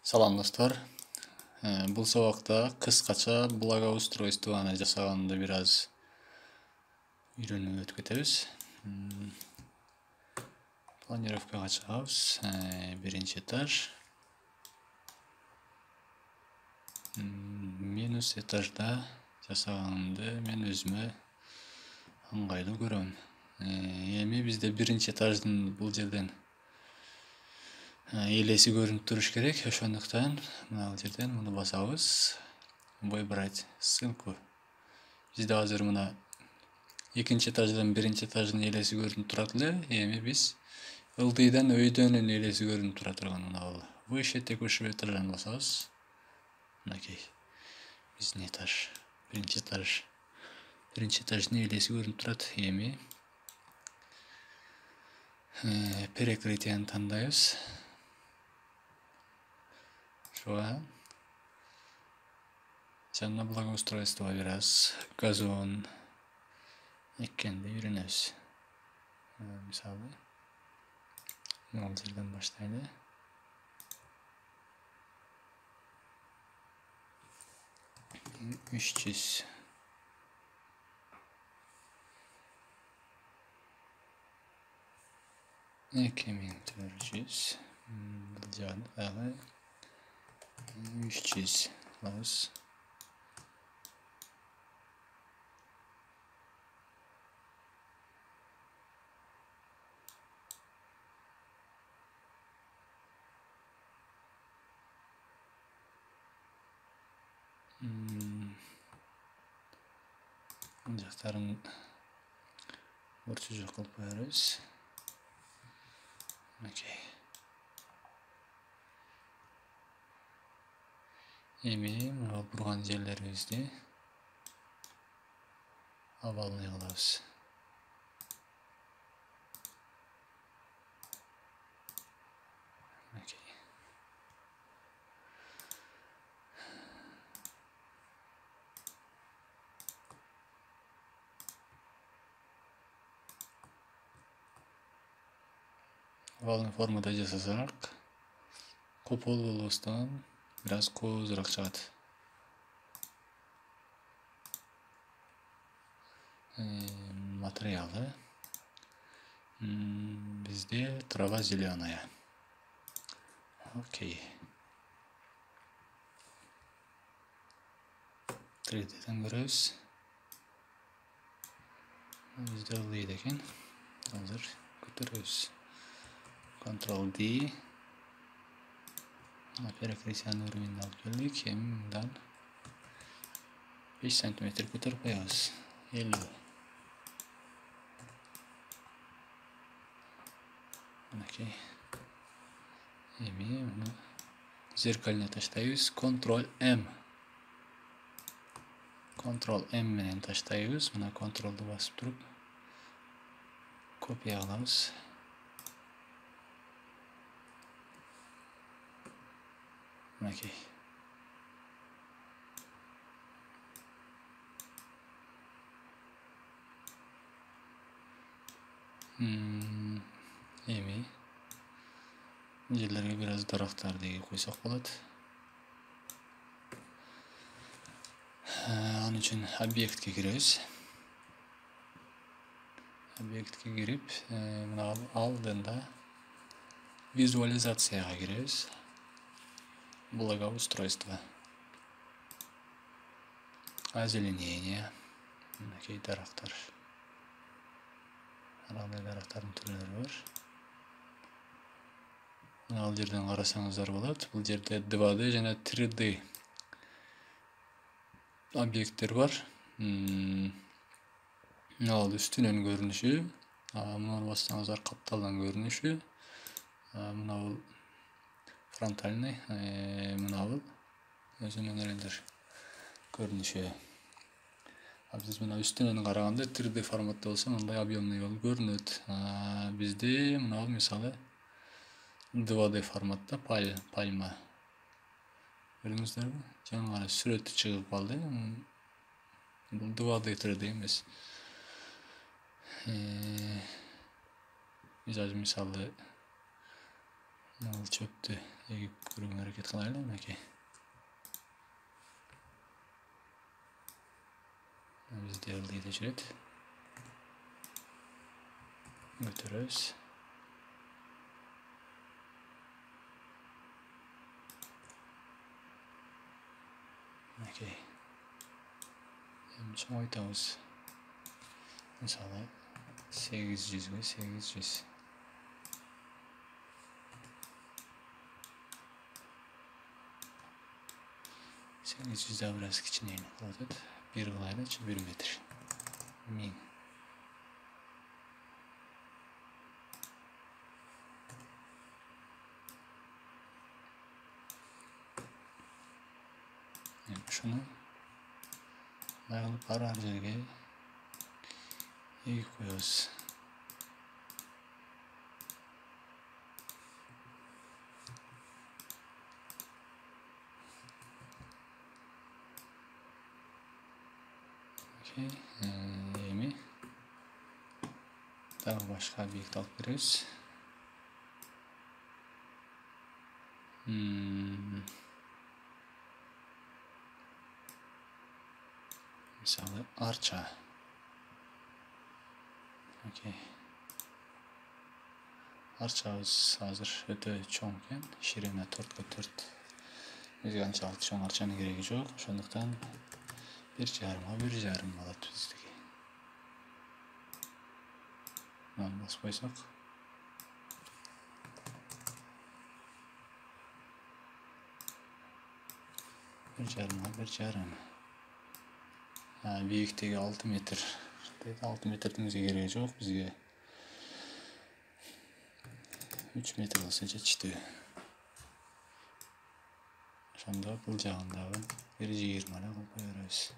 Салам достор. Бул сабакта кыскача благоустройствону жасаганды бир аз үйрөнүп өтүп кетебиз. Планировкага чыгабыз. Биринчи этаж. Минус этажда жасаганды мен өзүмө ыңгайлуу көрөм. Эми бизде биринчи этаждын бул жерден элеси көрүнүп туруш керек. Ошондуктан мына жерден муну басабыз. Выбрать ссылку. Бизде азыр мына экинчи этаждан биринчи этаждын элеси көрүнүп турат эле. Эми биз ылдыйдан өйдөнүн элеси көрүнүп тура турган мына бул. Выше текущего этаждан басабыз. Мынакей. Биздин этаж, биринчи этаж. Биринчи этаждын элеси көрүнүп турат. Эми перекрытияны тандайбыз. Ошого жанына благоустройство бир аз газон эккенди үйрөнөбүз. Мисалы, мына жерден баштайлы. Үч жүз. Эки миң төрт жүз. Бул жагы дагы 300 кылабыз. Жактарын орчу жок кылып коебуз. Окей. Эми мына бурган жерлерибизди овалный кылабыз. Окей. Овалный формада жасасак, копол болбостон бир аз кооздураак чыгат. Материалы бизде трава зеленая. Окей. 3D'ден көрөбүз. Бизде ылдыйт экен. Азыр көтөрөбүз. Ctrl-D. Перекрытияны уровеньне алып келдик. Эми мындан 5 сантиметр көтөрүп коебуз. 50. Окей. Эми муну зеркальне таштайбыз. Ctrl-M. Ctrl-M менен таштайбыз. Мына Ctrl-ды басып туруп копия кылабыз. Окей. Эми жерлерге бир аз дарактарды койсок болот. Анын үчүн объектке киребиз. Объектке кирип, мына алдында визуализацияга киребиз. Благоустройство. Озеленение. Мынакей дарактар. Арандай дарактардын түрлөрү бар. Ал жерден карасаңыздар болот. Бул жерде 2D жана 3D объекттер бар. Ал үстүнөн көрүнүшү, муну бассаңыздар капталдан көрүнүшү. Мына бул фронтальный, мына бул өзүнүн элдер көрүнүшү. Биз мына үстүнөн караганда 3D форматта болсо мындай объемный болуп көрүнөт. Бизде мына бул мисалы 2D форматта пальма. Көрдүңүздөрбү? Жаңы сүрөтү чыгып калды. Бул 2D 3D эмес. Биз азыр мисалы чөптү Егіп көруге әрекет қылайлы, мінекей. Бізде ылдыйда жүреді. Көтереміз. Мінекей. Енді чоңайтамыз. Мысалы 800-ге 800. 800'de biraz кичинейин кылып атат. 1 кылайлычы 1 метр. 1000. Şunu alıp arar жерге егіп коебуз. Эми дагы башка объект алып беребиз. Мысалы арча. Арчабыз азыр өтө чоң экен, ширина 4x4. Бизге анчалык чоң арчанын кереги жок, ошондуктан 1,5 болот биздики. Мына басып койсок. Bir жарым. Бийиктиги 6 метр. 6 метрдин бизге кереги жок, бизге 3 метр болсо жетиштүү. Ошондо бул жагындагы 1,20 эле кылып кое беребиз.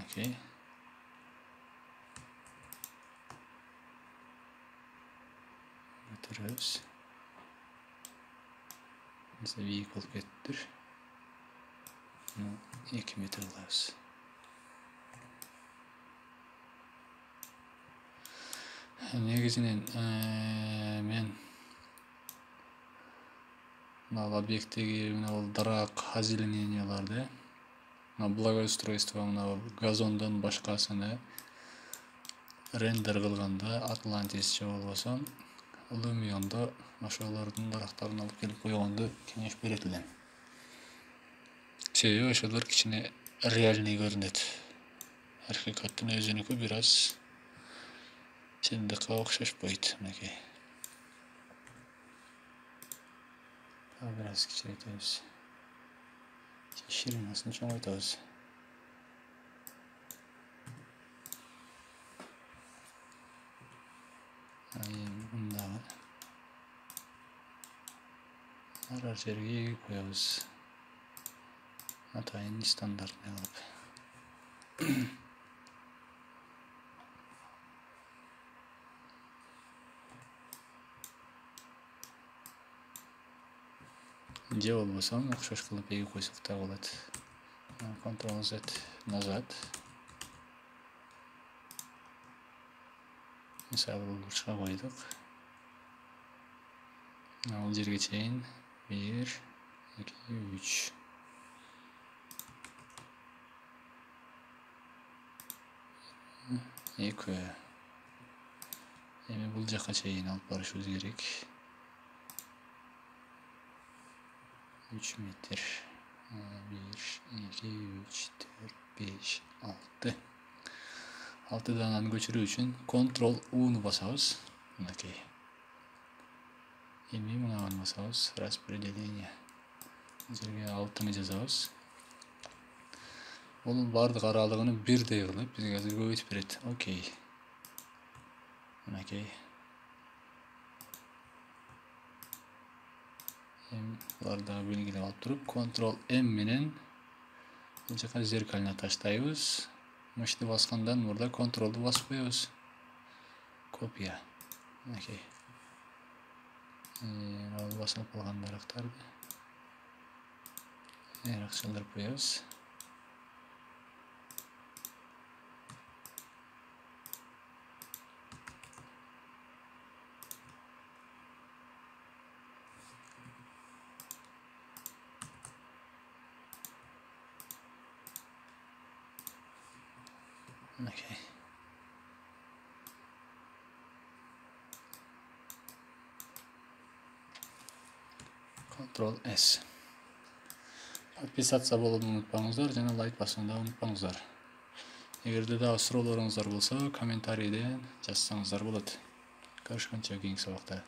Окей. Götürüyoruz. Mesela büyük olup gettir. 2 metre alıyoruz. Негизинен мен мына объекттеги мына драк озелененияларды, мына благоустройство, мына газондон башкасыны рендер кылганда Atlantis же болбосо Lumion'da ошолордун дарактарын алып келип койгонду кеңеш берет элем. Себеби ошолор кичине реальный көрүнөт. Акыйкаттын өзүнүкү бир аз чындыкка окшошпойт, мынакей. Бир аз кичирейтебиз. Ширинасин чоңойтабыз. Мындагы арар жерге егип коебуз. Атайын стандартный кылып. Же болбосо окшош кылып егип койсок да болот. Ctrl-Z назад. Mesela burçka koyduk. Al жерге чейин 1, 2, 3. Эки. Эми бул жака чейин алып барышыбыз керек. 3 метр. 1, 2, 3, 4, 5, 6. 6 дананы көчүрүү үчүн Ctrl-U басабыз. Мынакей. Эми мынаны басабыз. Распределение. Жерге 6-ны жазабыз. Бул бардык аралыгын бирдей кылып бизге азыр көбөйтүп берет. Окей. Мынакей. Буларды дагы белгилеп алып туруп, Ctrl-M менен бул жака зеркально таштайбыз. Мышты баскандан мурда Ctrl-ду басып коебуз. Копия. Окей. Басылып калган дарактарды ырак чалдырып коебуз. Окей. Ctrl+S. Подписаться болуп унутпаңыздар жана лайк басууну да унутпаңыздар. Эгерде дагы суроолоруңуздар болсо, комментарийден жазсаңыздар болот. Көрүшкөнчө кийинки сабакта.